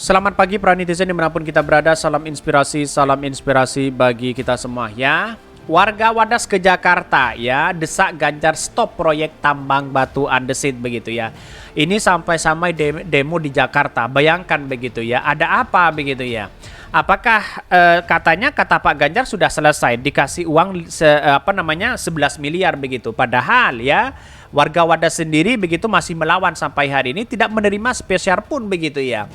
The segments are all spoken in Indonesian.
Selamat pagi para netizen dimanapun kita berada, salam inspirasi bagi kita semua ya. Warga Wadas ke Jakarta ya, desak Ganjar stop proyek tambang batu andesit begitu ya. Ini sampai demo di Jakarta, bayangkan begitu ya, ada apa begitu ya. Apakah katanya kata Pak Ganjar sudah selesai dikasih uang 11 miliar begitu. Padahal ya warga Wadas sendiri begitu masih melawan sampai hari ini tidak menerima spesial pun begitu ya.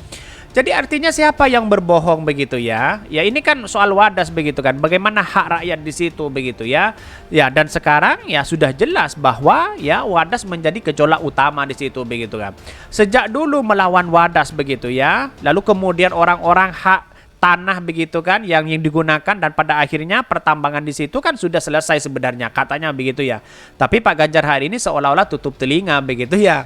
Jadi artinya siapa yang berbohong begitu ya? Ya ini kan soal Wadas begitu kan. Bagaimana hak rakyat di situ begitu ya? Ya dan sekarang ya sudah jelas bahwa ya Wadas menjadi gejolak utama di situ begitu kan. Sejak dulu melawan Wadas begitu ya. Lalu kemudian orang-orang hak tanah begitu kan yang digunakan dan pada akhirnya pertambangan di situ kan sudah selesai sebenarnya katanya begitu ya. Tapi Pak Ganjar hari ini seolah-olah tutup telinga begitu ya.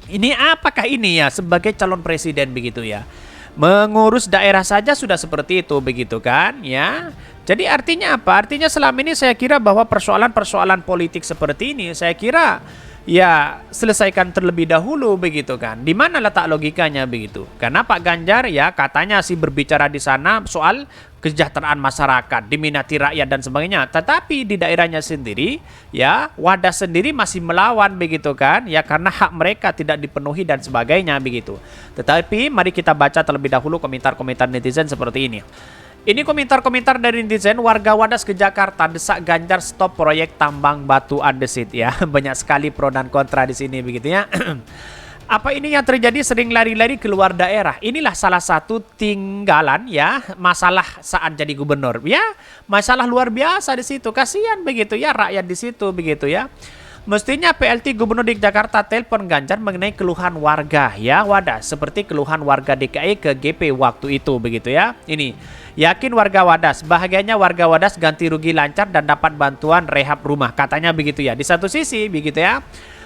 Ini apakah ini ya sebagai calon presiden begitu ya? Mengurus daerah saja sudah seperti itu begitu kan ya. Jadi artinya apa? Artinya selama ini saya kira bahwa persoalan-persoalan politik seperti ini saya kira ya selesaikan terlebih dahulu begitu kan. Di mana letak logikanya begitu? Karena Pak Ganjar ya katanya sih berbicara di sana soal kesejahteraan masyarakat, diminati rakyat dan sebagainya. Tetapi di daerahnya sendiri ya Wadas sendiri masih melawan begitu kan ya karena hak mereka tidak dipenuhi dan sebagainya begitu. Tetapi mari kita baca terlebih dahulu komentar-komentar netizen seperti ini. Ini komentar-komentar dari netizen. Warga Wadas ke Jakarta desak Ganjar stop proyek tambang batu andesit ya. Banyak sekali pro dan kontra di sini begitu ya. Apa ini yang terjadi sering lari-lari keluar daerah? Inilah salah satu tinggalan ya masalah saat jadi gubernur. Ya, masalah luar biasa di situ. Kasihan begitu ya rakyat di situ begitu ya. Mestinya PLT Gubernur DKI Jakarta telepon Ganjar mengenai keluhan warga ya Wadas seperti keluhan warga DKI ke GP waktu itu begitu ya. Ini yakin warga Wadas, bahagianya warga Wadas ganti rugi lancar dan dapat bantuan rehab rumah katanya begitu ya. Di satu sisi begitu ya.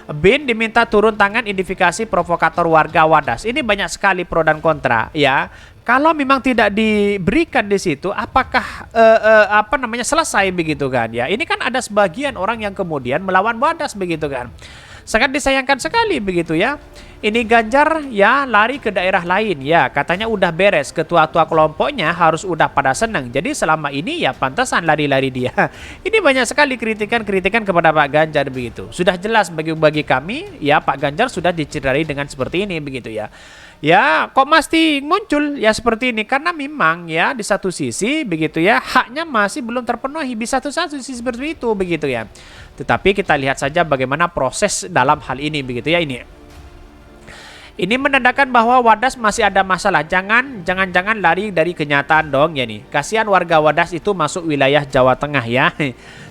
Bin diminta turun tangan identifikasi provokator warga Wadas. Ini banyak sekali pro dan kontra ya. Kalau memang tidak diberikan di situ, apakah selesai begitu kan ya? Ini kan ada sebagian orang yang kemudian melawan Wadas begitu kan. Sangat disayangkan sekali begitu ya. Ini Ganjar ya lari ke daerah lain ya. Katanya udah beres, ketua-tua kelompoknya harus udah pada senang. Jadi selama ini ya pantasan lari-lari dia. Ini banyak sekali kritikan-kritikan kepada Pak Ganjar begitu. Sudah jelas bagi kami ya Pak Ganjar sudah dicederai dengan seperti ini begitu ya. Ya kok masih muncul ya seperti ini karena memang ya di satu sisi begitu ya haknya masih belum terpenuhi di satu sisi seperti itu begitu ya. Tetapi kita lihat saja bagaimana proses dalam hal ini begitu ya ini. Ini menandakan bahwa Wadas masih ada masalah. Jangan lari dari kenyataan dong ya nih. Kasihan warga Wadas itu masuk wilayah Jawa Tengah ya.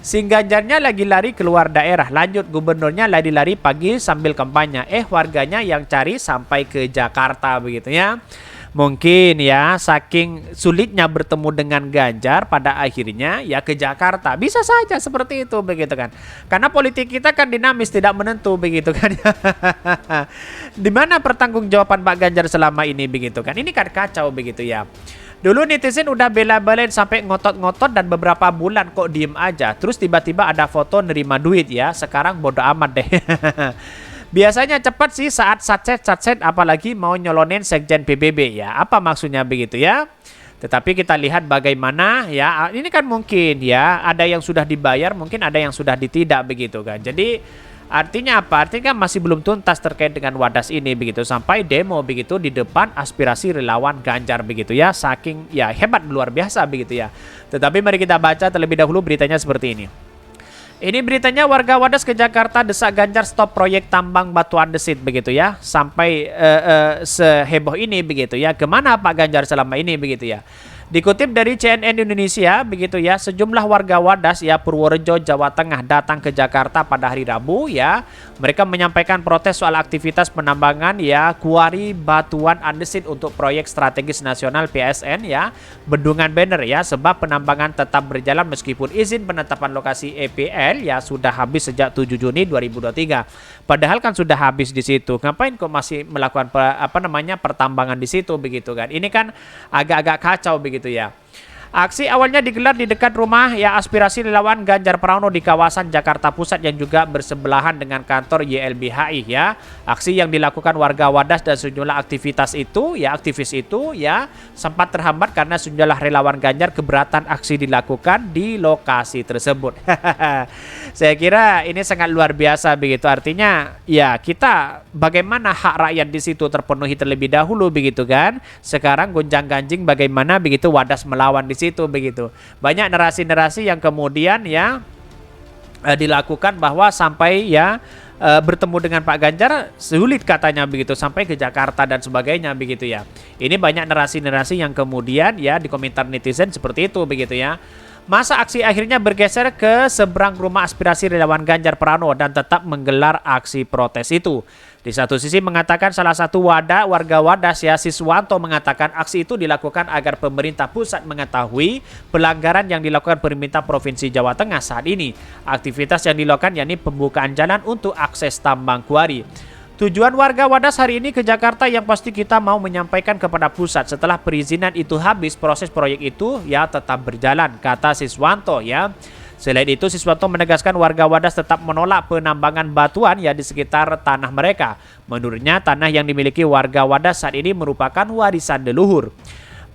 Si Ganjarnya lagi lari keluar daerah. Lanjut gubernurnya lari-lari pagi sambil kampanye. Warganya yang cari sampai ke Jakarta begitu ya. Mungkin ya saking sulitnya bertemu dengan Ganjar pada akhirnya ya ke Jakarta. Bisa saja seperti itu begitu kan. Karena politik kita kan dinamis tidak menentu begitu kan. Di mana pertanggungjawaban Pak Ganjar selama ini begitu kan. Ini kan kacau begitu ya. Dulu netizen udah bela-belain sampai ngotot-ngotot dan beberapa bulan kok diem aja. Terus tiba-tiba ada foto nerima duit ya. Sekarang bodo amat deh. Biasanya cepat sih saat satset apalagi mau nyolonin sekjen PBB ya. Apa maksudnya begitu ya? Tetapi kita lihat bagaimana ya. Ini kan mungkin ya ada yang sudah dibayar, mungkin ada yang sudah ditidak begitu kan. Jadi artinya apa? Artinya masih belum tuntas terkait dengan Wadas ini begitu. Sampai demo begitu di depan aspirasi relawan Ganjar begitu ya. Saking ya hebat luar biasa begitu ya. Tetapi mari kita baca terlebih dahulu beritanya seperti ini. Ini beritanya warga Wadas ke Jakarta desak Ganjar stop proyek tambang batu andesit begitu ya. Sampai seheboh ini begitu ya. Kemana Pak Ganjar selama ini begitu ya. Dikutip dari CNN Indonesia begitu ya, sejumlah warga Wadas ya Purworejo Jawa Tengah datang ke Jakarta pada hari Rabu ya. Mereka menyampaikan protes soal aktivitas penambangan ya kuari batuan andesit untuk proyek strategis nasional PSN ya. Bendungan Banner ya, sebab penambangan tetap berjalan meskipun izin penetapan lokasi EPL ya sudah habis sejak 7 Juni 2023. Padahal kan sudah habis di situ. Ngapain kok masih melakukan pertambangan di situ begitu kan? Ini kan agak-agak kacau begitu ya. Aksi awalnya digelar di dekat rumah ya aspirasi relawan Ganjar Pranowo di kawasan Jakarta Pusat yang juga bersebelahan dengan kantor YLBHI ya. Aksi yang dilakukan warga Wadas dan sejumlah aktivis itu ya sempat terhambat karena sejumlah relawan Ganjar keberatan aksi dilakukan di lokasi tersebut. Saya kira ini sangat luar biasa begitu, artinya ya kita bagaimana hak rakyat di situ terpenuhi terlebih dahulu begitu kan. Sekarang gonjang-ganjing bagaimana begitu Wadas melawan di situ begitu. Banyak narasi-narasi yang kemudian ya dilakukan bahwa sampai ya bertemu dengan Pak Ganjar sulit katanya begitu sampai ke Jakarta dan sebagainya begitu ya. Ini banyak narasi-narasi yang kemudian ya di komentar netizen seperti itu begitu ya. Masa aksi akhirnya bergeser ke seberang rumah aspirasi relawan Ganjar Pranowo dan tetap menggelar aksi protes itu. Di satu sisi mengatakan salah satu warga Wadas ya Siswanto mengatakan aksi itu dilakukan agar pemerintah pusat mengetahui pelanggaran yang dilakukan pemerintah Provinsi Jawa Tengah saat ini. Aktivitas yang dilakukan yakni pembukaan jalan untuk akses tambang kuari. Tujuan warga Wadas hari ini ke Jakarta yang pasti kita mau menyampaikan kepada pusat setelah perizinan itu habis proses proyek itu ya tetap berjalan, kata Siswanto ya. Selain itu Siswanto menegaskan warga Wadas tetap menolak penambangan batuan ya di sekitar tanah mereka. Menurutnya tanah yang dimiliki warga Wadas saat ini merupakan warisan leluhur.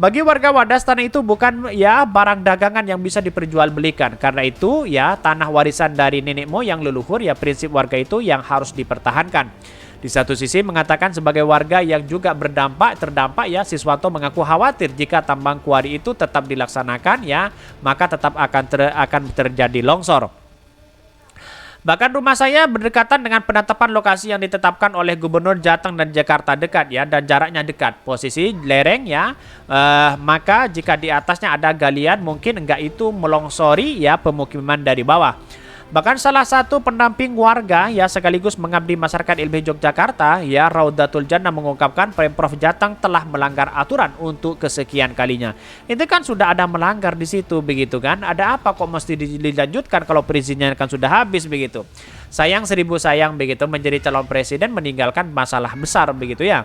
Bagi warga Wadas tanah itu bukan ya barang dagangan yang bisa diperjualbelikan. Karena itu ya tanah warisan dari nenek moyang leluhur ya prinsip warga itu yang harus dipertahankan. Di satu sisi mengatakan sebagai warga yang juga terdampak ya Siswanto mengaku khawatir jika tambang kuari itu tetap dilaksanakan ya maka tetap akan terjadi longsor. Bahkan rumah saya berdekatan dengan penetapan lokasi yang ditetapkan oleh Gubernur Jateng dan Jakarta dekat ya dan jaraknya dekat. Posisi lereng ya maka jika di atasnya ada galian mungkin enggak itu melongsori ya pemukiman dari bawah. Bahkan salah satu pendamping warga ya sekaligus mengabdi masyarakat LBH Yogyakarta ya Raudatul Jannah mengungkapkan Pemprov Jateng telah melanggar aturan untuk kesekian kalinya. Itu kan sudah ada melanggar di situ begitu kan. Ada apa kok mesti dilanjutkan kalau perizinnya kan sudah habis begitu. Sayang seribu sayang begitu menjadi calon presiden meninggalkan masalah besar begitu ya.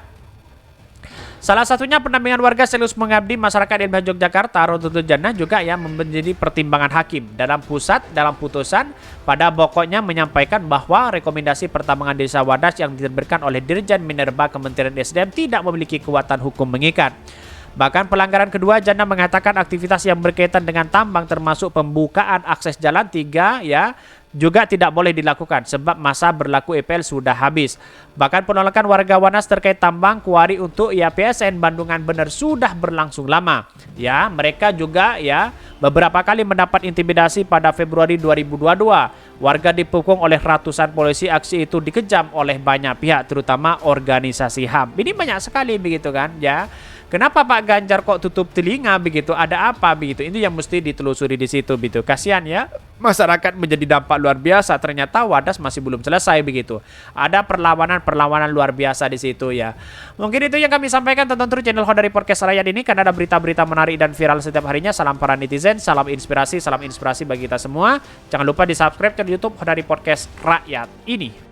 Salah satunya pendampingan warga serius mengabdi masyarakat LBH Yogyakarta Raudatul Jannah juga ya menjadi pertimbangan hakim dalam putusan pada pokoknya menyampaikan bahwa rekomendasi pertambangan desa Wadas yang diterbitkan oleh Dirjen Minerba Kementerian SDM tidak memiliki kekuatan hukum mengikat. Bahkan pelanggaran kedua Jannah mengatakan aktivitas yang berkaitan dengan tambang termasuk pembukaan akses jalan 3 ya juga tidak boleh dilakukan sebab masa berlaku EPL sudah habis. Bahkan penolakan warga Wadas terkait tambang kuari untuk ya PSN Bandungan Bener sudah berlangsung lama. Ya, mereka juga ya beberapa kali mendapat intimidasi pada Februari 2022. Warga dipukul oleh ratusan polisi, aksi itu dikejam oleh banyak pihak terutama organisasi HAM. Ini banyak sekali begitu kan ya. Kenapa Pak Ganjar kok tutup telinga begitu? Ada apa begitu? Ini yang mesti ditelusuri di situ begitu. Kasihan ya. Masyarakat menjadi dampak luar biasa. Ternyata Wadas masih belum selesai begitu. Ada perlawanan luar biasa di situ ya. Mungkin itu yang kami sampaikan. Tonton terus channel Hodari Podcast Rakyat ini karena ada berita-berita menarik dan viral setiap harinya. Salam para netizen, salam inspirasi bagi kita semua. Jangan lupa di subscribe channel YouTube Hodari Podcast Rakyat ini.